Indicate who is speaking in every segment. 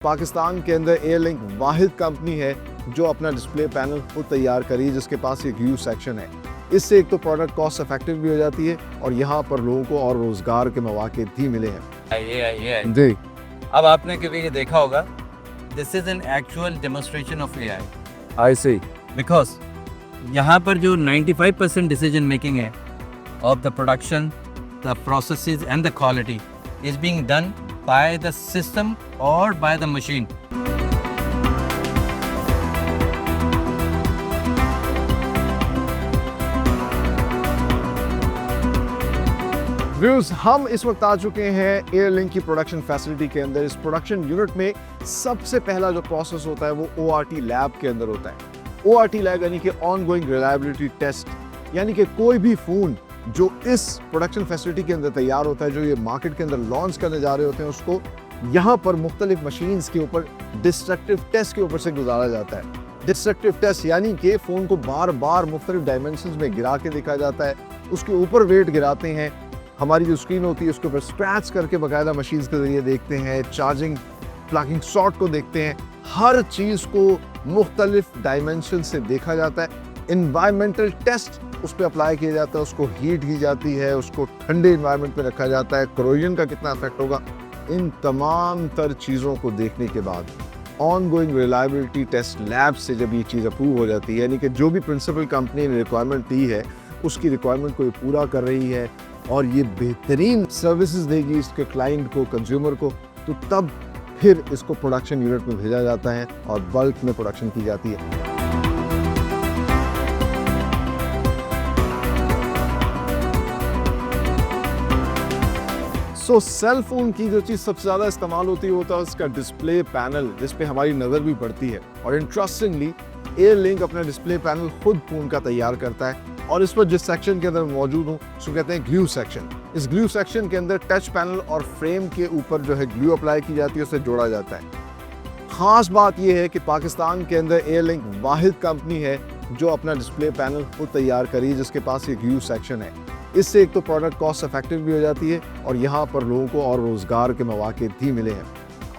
Speaker 1: पाकिस्तान के अंदर एयरलिंक वाहिद कंपनी है जो अपना डिस्प्ले पैनल खुद तैयार करी, जिसके पास एक ग्लू सेक्शन है। इससे एक तो प्रोडक्ट कॉस्ट इफेक्टिव भी हो जाती है और यहाँ पर लोगों को और रोजगार के मौके भी मिले हैं।
Speaker 2: ये
Speaker 1: जी,
Speaker 2: अब आपने क्योंकि ये देखा होगा, this is an actual demonstration of AI.
Speaker 1: I see,
Speaker 2: because यहाँ पर जो 95% डिसीजन मेकिंग है of the production, the processes and the quality is being done by the system or by the machine.
Speaker 1: Viewers, हम इस वक्त आ चुके हैं airlink की प्रोडक्शन फैसिलिटी के अंदर। इस प्रोडक्शन यूनिट में सबसे पहला जो प्रोसेस होता है वो ORT लैब के अंदर होता है। ORT लैब यानी कि ऑनगोइंग रिलायबिलिटी टेस्ट, यानी कि कोई भी फोन जो इस प्रोडक्शन फैसिलिटी के अंदर तैयार होता है, जो ये मार्केट के अंदर लॉन्च करने जा रहे होते हैं, उसको यहाँ पर मुख्तलिफ मशीन्स के ऊपर डिस्ट्रक्टिव टेस्ट के ऊपर से गुजारा जाता है। डिस्ट्रक्टिव टेस्ट यानी कि फ़ोन को बार बार मुख्तलिफ डायमेंशंस में गिरा के देखा जाता है, उसके ऊपर वेट गिराते हैं, हमारी जो स्क्रीन होती है उसके ऊपर स्क्रैच करके बाकायदा मशीन्स के ज़रिए देखते हैं, चार्जिंग प्लगिंग शॉट को देखते हैं, हर चीज़ को मुख्तलिफ डायमेंशन से देखा जाता है। इन्वायरमेंटल टेस्ट उस पर अप्लाई किया जाता है, उसको हीट की जाती है, उसको ठंडे इन्वायरमेंट में रखा जाता है, करोजन का कितना इफेक्ट होगा, इन तमाम तर चीज़ों को देखने के बाद ongoing reliability test lab से जब ये चीज़ अप्रूव हो जाती है, यानी कि जो भी प्रिंसिपल कंपनी ने रिक्वायरमेंट दी है उसकी रिक्वायरमेंट को ये पूरा कर रही है और ये बेहतरीन सर्विसेज देगी इसके क्लाइंट को, कंज्यूमर को, तो तब फिर इसको प्रोडक्शन यूनिट में भेजा जाता है और बल्क में प्रोडक्शन की जाती है। तो सेल फोन की जो चीज़ सबसे ज़्यादा इस्तेमाल होती है होता है उसका डिस्प्ले पैनल, जिस पे हमारी नज़र भी पड़ती है। और इंटरेस्टिंगली एयरलिंक अपना डिस्प्ले पैनल खुद फोन का तैयार करता है और इस पर जिस सेक्शन के अंदर मौजूद हूँ उसको कहते हैं ग्लू सेक्शन। इस ग्लू सेक्शन के अंदर टच पैनल और फ्रेम के ऊपर जो है ग्लू अप्लाई की जाती है, उसे जोड़ा जाता है। ख़ास बात यह है कि पाकिस्तान के अंदर एयरलिंक वाहिद कंपनी है जो अपना डिस्प्ले पैनल खुद तैयार करी, जिसके पास ये ग्लू सेक्शन है। इससे एक तो प्रोडक्ट कॉस्ट इफेक्टिव भी हो जाती है और यहाँ पर लोगों को और रोज़गार के मौके भी मिले हैं।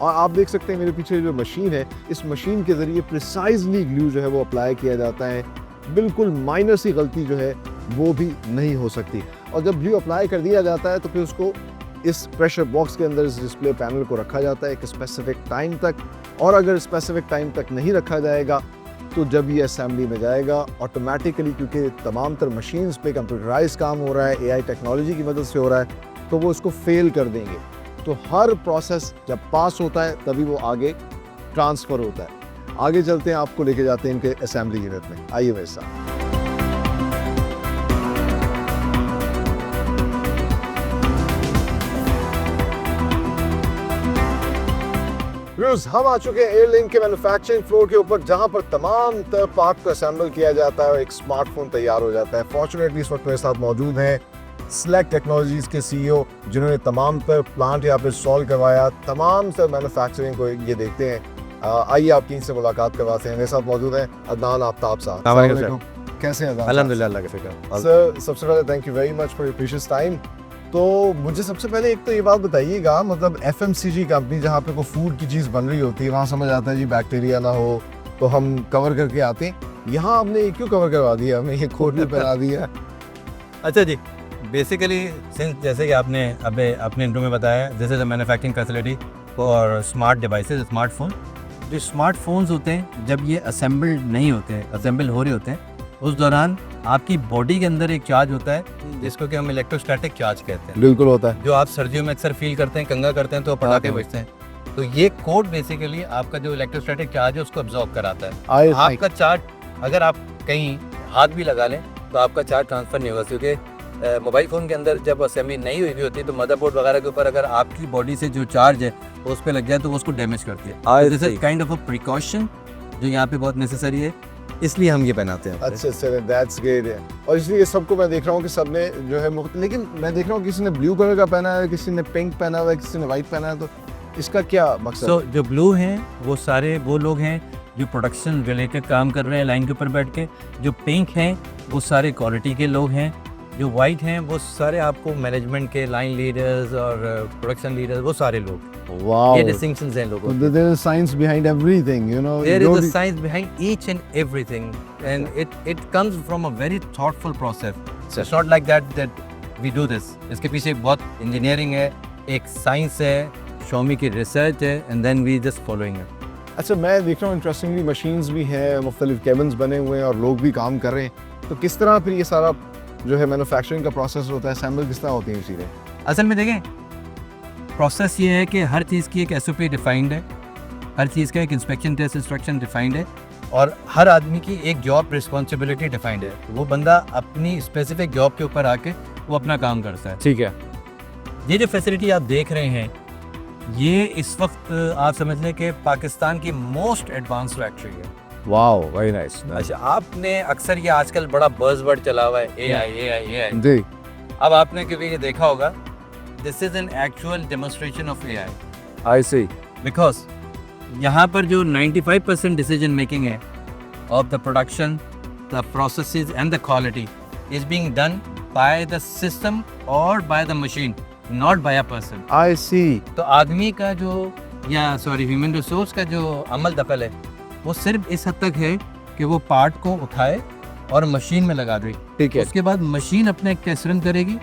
Speaker 1: और आप देख सकते हैं मेरे पीछे जो मशीन है, इस मशीन के ज़रिए प्रिसाइजली ग्लू जो है वो अप्लाई किया जाता है, बिल्कुल माइनर सी गलती जो है वो भी नहीं हो सकती। और जब ग्लू अप्लाई कर दिया जाता है तो फिर उसको इस प्रेशर बॉक्स के अंदर इस डिस्प्ले पैनल को रखा जाता है एक स्पेसिफिक टाइम तक, और अगर स्पेसिफिक टाइम तक नहीं रखा जाएगा तो जब ये असेंबली में जाएगा ऑटोमेटिकली, क्योंकि तमाम तर मशीन्स पे कंप्यूटराइज काम हो रहा है, AI टेक्नोलॉजी की मदद से हो रहा है, तो वो इसको फेल कर देंगे। तो हर प्रोसेस जब पास होता है तभी वो आगे ट्रांसफ़र होता है। आगे चलते हैं, आपको लेके जाते हैं इनके असेंबली यूनिट में। आइए मेरे साथ। हम आ चुके हैं एयरलिंक के मैन्युफैक्चरिंग फ्लोर के ऊपर, जहां पर तमाम तर पार्ट को असेंबल किया जाता है और एक स्मार्टफोन तैयार हो जाता है। फॉर्चुनेटली इस वक्त मेरे साथ मौजूद हैं सेलेक्ट टेक्नोलॉजीज के CEO, जिन्होंने तमाम तर प्लांट यहाँ पे सॉल्व करवाया, तमाम तर मैन्युफैक्चरिंग को ये देखते हैं। आइए आपकी इनसे मुलाकात करवाते हैं। मेरे साथ मौजूद हैं अदनान आफ्ताब साहब। कैसे हैं?
Speaker 2: अल्हम्दुलिल्लाह, अल्लाह का शुक्र।
Speaker 1: सर, सबसे पहले thank you very much for your precious time. तो मुझे सबसे पहले एक तो ये बात बताइएगा, मतलब FMCG कंपनी जहाँ पे कोई फूड की चीज़ बन रही होती है, वहाँ समझ आता है जी बैक्टीरिया ना हो तो हम कवर करके आते हैं। यहाँ हमने ये क्यों कवर करवा दिया, हमें ये कोट भी पहना दिया?
Speaker 2: अच्छा जी, बेसिकली सिंस जैसे कि आपने अबे अपने इंट्रो में बताया, this is a manufacturing facility for smart devices, smartphone. जो स्मार्टफोन्स होते हैं जब ये असेंबल्ड नहीं होते हैं, असेंबल हो रहे होते हैं, उस दौरान आपकी बॉडी के अंदर एक चार्ज होता है जिसको कि हम इलेक्ट्रोस्टैटिक चार्ज कहते हैं।
Speaker 1: बिल्कुल होता है,
Speaker 2: जो आप सर्दियों में अक्सर फील करते हैं, कंगा करते हैं तो पटाखे बजते हैं। तो ये कोड बेसिकली आपका जो इलेक्ट्रोस्टैटिक चार्ज है उसको अब्जॉर्ब कराता है। आपका चार्ज अगर आप कहीं हाथ भी लगा लें तो आपका चार्ज ट्रांसफर नहीं होगा, क्योंकि मोबाइल फ़ोन के अंदर जब असेंबली नहीं हुई होती तो मदरबोर्ड वगैरह के ऊपर अगर आपकी बॉडी से जो चार्ज है वो उस पर लग जाए तो वो उसको डैमेज करती है। This is kind of a precaution जो यहाँ पे बहुत नेसेसरी है, इसलिए हम ये पहनाते हैं।
Speaker 1: अच्छा सर, दैट्स ग्रेट। और इसलिए सबको मैं देख रहा हूँ कि सबने जो है लेकिन मैं देख रहा हूँ किसी ने ब्लू कलर का पहना है, किसी ने पिंक पहना हुआ है, किसी ने वाइट पहना है, तो इसका क्या मकसद?
Speaker 2: So, जो ब्लू हैं वो सारे वो लोग हैं जो प्रोडक्शन रिलेटेड काम कर रहे हैं लाइन के ऊपर बैठ के। जो पिंक हैं वो सारे क्वालिटी के लोग हैं। जो वाइट हैं वो सारे आपको मैनेजमेंट के लाइन लीडर्स और प्रोडक्शन लीडर्स, वो सारे लोग।
Speaker 1: Wow.
Speaker 2: ये distinctions हैं लोगों के।
Speaker 1: There is science behind everything, you know.
Speaker 2: There
Speaker 1: जो
Speaker 2: is a
Speaker 1: भी-
Speaker 2: science behind each and everything, and it comes from a very thoughtful process. So it's not like that we do this. इसके पीछे बहुत engineering है, एक science है, Xiaomi की research है, and then we just following it.
Speaker 1: अच्छा, मैं देख रहा हूँ इंटरेस्टिंगली मशीन्स भी हैं, मुख्तलिफ केबिन्स बने हुए हैं और लोग भी काम कर रहे हैं। तो किस तरह फिर ये सारा जो है मैन्युफैक्चरिंग का प्रोसेस होता है, असेंबल किस तरह होती है चीज़ें?
Speaker 2: असल में देखें, प्रोसेस ये है कि हर चीज़ की एक SOP डिफाइंड है, हर चीज़ का एक इंस्पेक्शन टेस्ट इंस्ट्रक्शन डिफाइंड है, और हर आदमी की एक जॉब रिस्पॉन्सिबिलिटी डिफाइंड है। वो बंदा अपनी स्पेसिफिक जॉब के ऊपर आके वो अपना काम करता है।
Speaker 1: ठीक है।
Speaker 2: ये जो फैसिलिटी आप देख रहे हैं, ये इस वक्त आप समझ लें कि पाकिस्तान की मोस्ट एडवांस फैक्ट्री है।
Speaker 1: Wow, very nice.
Speaker 2: अच्छा, आपने अक्सर ये आजकल बड़ा बज़वर्ड चला हुआ है AI।
Speaker 1: जी।
Speaker 2: अब आपने कभी ये देखा होगा, this is an actual demonstration of AI,
Speaker 1: I see.
Speaker 2: Because यहाँ पर जो 95% डिसीजन मेकिंग है of the production, the processes and the quality is being done by the system और by the machine, not by a person.
Speaker 1: I see.
Speaker 2: तो आदमी का जो, या सॉरी, ह्यूमन रिसोर्स का जो अमल दखल है, वो सिर्फ इस हद तक है कि वो पार्ट को उठाए और मशीन में लगा दे।
Speaker 1: ठीक है।
Speaker 2: उसके बाद मशीन अपने एक टेस्ट रन करेगी,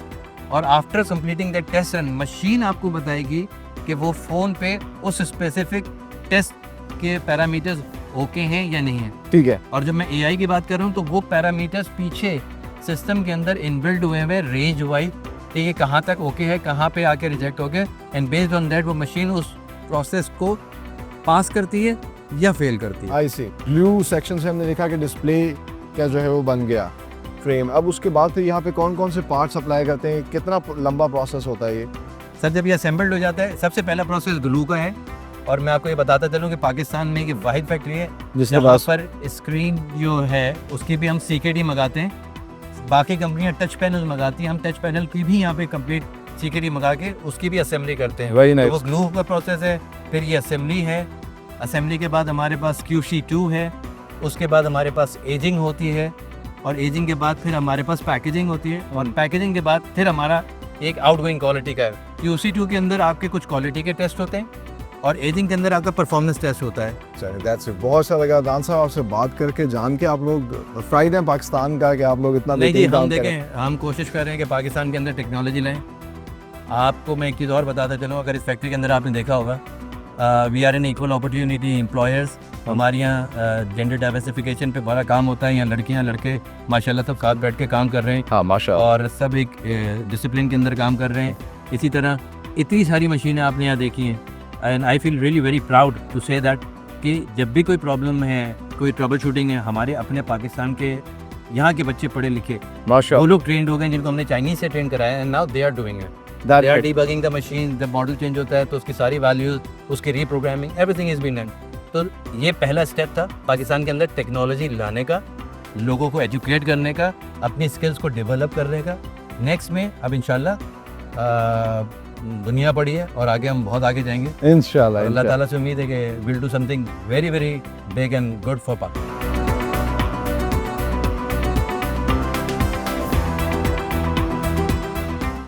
Speaker 2: और after completing that test run, machine आपको बताएगी कि वो फ़ोन पे उस स्पेसिफिक टेस्ट के पैरामीटर्स ओके हैं या नहीं है।
Speaker 1: ठीक है।
Speaker 2: और जब मैं AI की बात कर रहा हूँ, तो वो पैरामीटर्स पीछे सिस्टम के अंदर इनबिल्ड हुए हुए रेंज वाइज, कि ये कहाँ तक ओके है, कहाँ पे आके रिजेक्ट हो गए, एंड बेस्ड ऑन दैट वो मशीन उस प्रोसेस को पास करती है या फेल करती है।
Speaker 1: आई सी। ब्लू सेक्शन से हमने देखा कि डिस्प्ले क्या जो है वो बन गया, फ्रेम। अब उसके बाद फिर यहाँ पे कौन कौन से पार्ट्स अप्लाई करते हैं, कितना लंबा प्रोसेस होता है ये?
Speaker 2: सर, जब ये असेंबल्ड हो जाता है, सबसे पहला प्रोसेस ग्लू का है। और मैं आपको ये बताता चलूँ कि पाकिस्तान में एक वाहिद फैक्ट्री है
Speaker 1: जिसके
Speaker 2: जहाँ
Speaker 1: पास
Speaker 2: पर स्क्रीन जो है उसकी भी हम CKD मंगाते हैं। बाकी कंपनियां टच पैनल मंगाती हैं, हम टच पैनल की भी यहाँ पे कंप्लीट CKD मंगा के उसकी भी असेंबली करते हैं।
Speaker 1: Very
Speaker 2: तो
Speaker 1: nice.
Speaker 2: वो ग्लू का प्रोसेस है, फिर ये असेंबली है। असेंबली के बाद हमारे पास QC2 है, उसके बाद हमारे पास एजिंग होती है, और एजिंग के बाद फिर हमारे पास पैकेजिंग होती है, और पैकेजिंग के बाद फिर हमारा एक आउटगोइंग क्वालिटी का है। QC2 के अंदर आपके कुछ क्वालिटी के टेस्ट होते हैं, और एजिंग के अंदर आपका परफॉर्मेंस टेस्ट होता है।
Speaker 1: चलिए, दैट्स इट। बहुत अच्छा लगा दान साहब आपसे बात करके, जान के आप लोग प्राइड हैं पाकिस्तान का कि आप लोग इतना
Speaker 2: नहीं जी,
Speaker 1: बेहतरीन
Speaker 2: हम
Speaker 1: काम कर रहे हैं।
Speaker 2: देखें, हम कोशिश कर रहे हैं कि पाकिस्तान के अंदर टेक्नोलॉजी लाएं। आपको मैं एक चीज़ और बताता चलूँ, अगर इस फैक्ट्री के अंदर आपने देखा होगा, we are an equal opportunity employers. हमारे यहाँ जेंडर डाइवर्सिफिकेशन पे बड़ा काम होता है। यहाँ लड़कियाँ लड़के माशाल्लाह सब साथ बैठ के काम कर रहे हैं,
Speaker 1: हाँ माशाल्लाह।
Speaker 2: और सब एक डिसिप्लिन के अंदर काम कर रहे हैं। इसी तरह इतनी सारी मशीनें आपने यहाँ देखी हैं, and I feel really very proud to say that कि जब भी कोई प्रॉब्लम है, कोई ट्रबल शूटिंग है, हमारे अपने पाकिस्तान के यहाँ के बच्चे पढ़े लिखे, वो लोग ट्रेंड हो गए, जिनको हमने चाइनीज से ट्रेन कराया, and now they are doing it. They are debugging the machine. जब मॉडल चेंज होता है तो उसकी सारी वैल्यूज, उसकी reprogramming, everything is been done. तो ये पहला स्टेप था पाकिस्तान के अंदर टेक्नोलॉजी लाने का, लोगों को एजुकेट करने का, अपनी स्किल्स को डेवलप करने का। नेक्स्ट में अब इंशाल्लाह दुनिया पड़ी है, और आगे हम बहुत आगे जाएंगे
Speaker 1: इंशाल्लाह।
Speaker 2: अल्लाह ताला से उम्मीद है कि will do something very very big and good for Pakistan.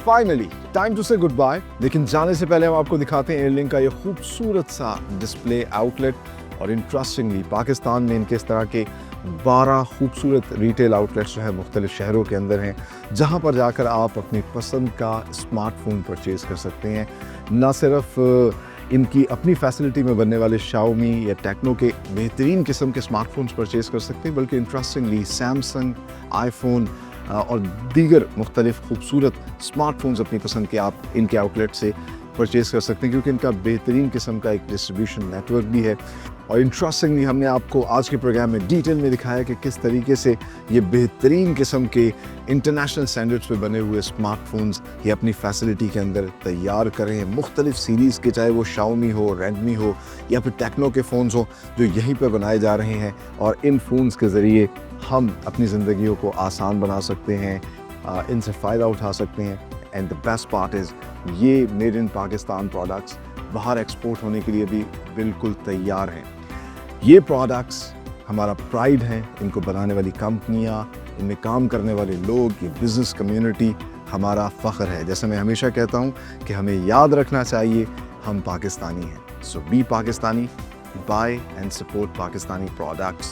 Speaker 1: Finally time to say good bye. लेकिन जाने से पहले हम आपको दिखाते हैं एयरलिंक का ये खूबसूरत सा डिस्प्ले आउटलेट। और इंटरेस्टिंगली पाकिस्तान में इनके इस तरह के 12 खूबसूरत रिटेल आउटलेट्स जो है मुख्तलिफ शहरों के अंदर हैं, जहाँ पर जाकर आप अपनी पसंद का स्मार्टफोन परचेज़ कर सकते हैं। ना सिर्फ इनकी अपनी फैसिलिटी में बनने वाले Xiaomi या टेक्नो के बेहतरीन किस्म के स्मार्टफोन्स परचेज़ कर सकते हैं, बल्कि इंटरेस्टिंगली सैमसंग, आईफोन और दीगर मुख्तलिफ खूबसूरत स्मार्टफोन्स अपनी पसंद के आप इनके आउटलेट से परचेज़ कर सकते हैं, क्योंकि इनका बेहतरीन किस्म का एक डिस्ट्रीब्यूशन नेटवर्क भी है। और इंटरेस्टिंगली हमने आपको आज के प्रोग्राम में डिटेल में दिखाया कि किस तरीके से ये बेहतरीन किस्म के इंटरनेशनल स्टैंडर्ड्स पे बने हुए स्मार्टफोन्स ये अपनी फैसिलिटी के अंदर तैयार कर रहे हैं। मुख्तलिफ सीरीज़ के, चाहे वो Xiaomi हो, Redmi हो, या फिर टेक्नो के फ़ोन्स हो, जो यहीं पर बनाए जा रहे हैं। और इन फ़ोन्स के ज़रिए हम अपनी ज़िंदगियों को आसान बना सकते हैं, इनसे फ़ायदा उठा सकते हैं। And the best part is ये मेड इन पाकिस्तान प्रोडक्ट्स बाहर एक्सपोर्ट होने के लिए भी बिल्कुल तैयार हैं। ये प्रोडक्ट्स हमारा प्राइड हैं, इनको बनाने वाली कंपनियां, इनमें काम करने वाले लोग, ये बिज़नेस कम्युनिटी हमारा फ़ख्र है। जैसे मैं हमेशा कहता हूँ कि हमें याद रखना चाहिए हम पाकिस्तानी हैं. So be Pakistani, buy and support Pakistani products.